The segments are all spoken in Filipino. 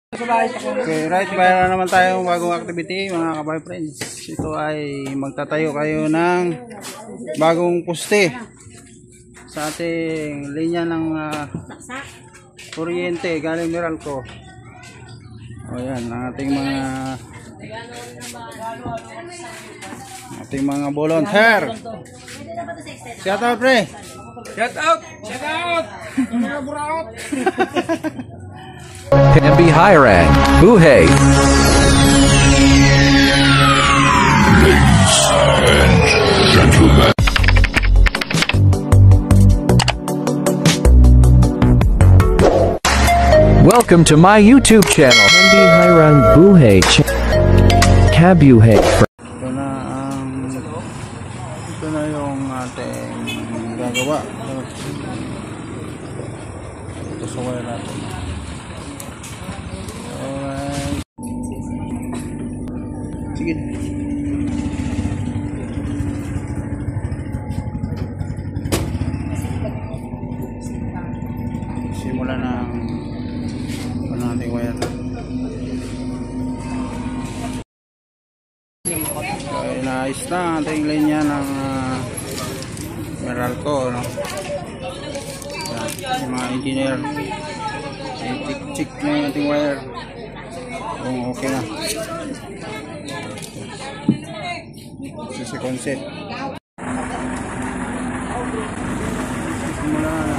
Okay, right, mayroon naman tayong bagong activity mga kabay friends. Ito ay magtatayo kayo ng bagong poste sa ating linya ng kuryente galing Meralco. O yan, ang ating mga volunteer. Shout out, pre! Shout out! Shout out! Camby Highran, Buhay. Welcome to my YouTube channel, Camby Highran Buhay. Kabuhay. Ito na yung ating gagawa. Ito sa wire natin. Alright. Sige. Simula ng ating wire na. Okay, naayos na ang ating linya ng Meralco, no? Yan, yung mga engineer check na yung ating wire kung okay na. Ito si concept. Simula na.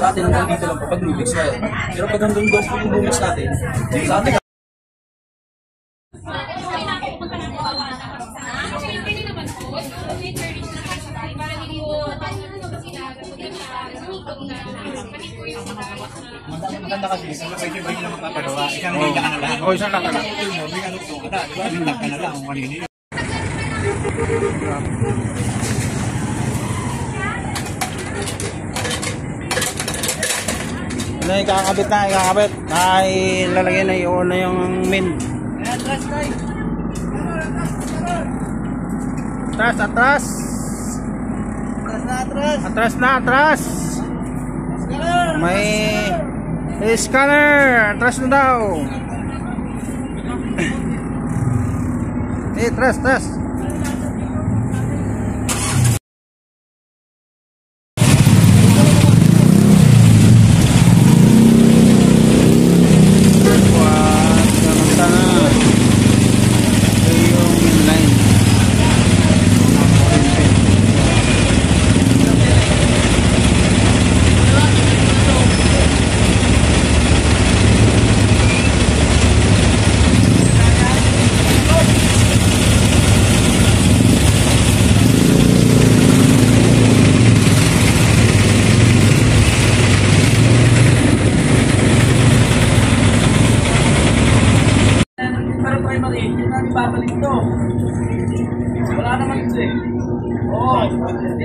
Sa atin hanggang dito lang kapag lumix na. Pero pag hanggang doon po yung lumix natin, sa atin maganda kasi medyo ba yung magpapagawa isang linya ka na lang o isang lang ka na may ano to ka na diba isang lang ka na lang kung kanino yun. Ano yung kakabit na, ikakabit ay lalagay na yun na yung main. Atras atras may scanner, atras na daw. Atras Babalik to. Wala naman ito eh. Oo. Hindi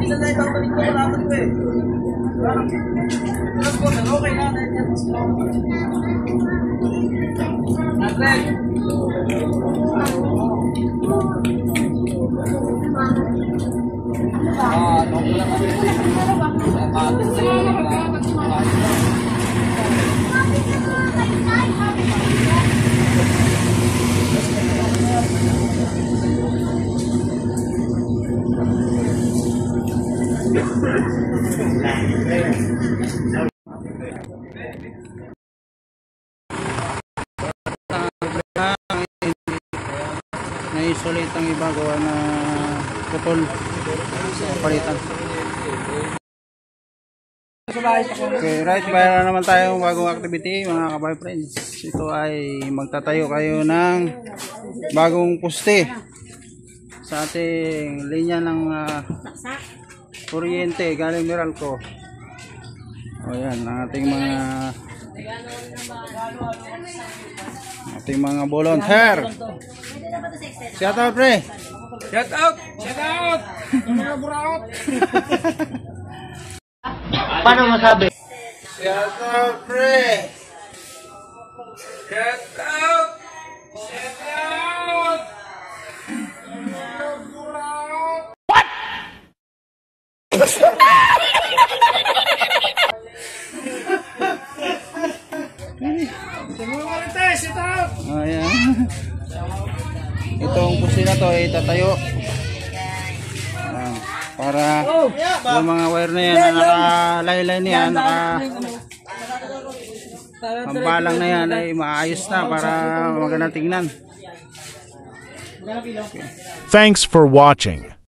na tayo babalik to. Wala naman ito eh. Okay na. Natin. Na-isolate ang iba gawa na putol palitan. Okay, right, mayroon naman tayong bagong activity mga kabay friends. Ito ay magtatayo kayo ng bagong poste sa ating linya ng kuryente galing Meralco. O yan, ang ating mga volunteer. Shout out, pre! Shout out! Shout out! Mga buraot! Paano masabi? Shout out, pre! Shout out! Shout out! Ayan. Itong pusi na to ay tatayo. Ayan. Para yung mga wire na yan na nakalaylay na yan, hambalang na yan ay maayos na para maganda tingnan. Thanks for watching.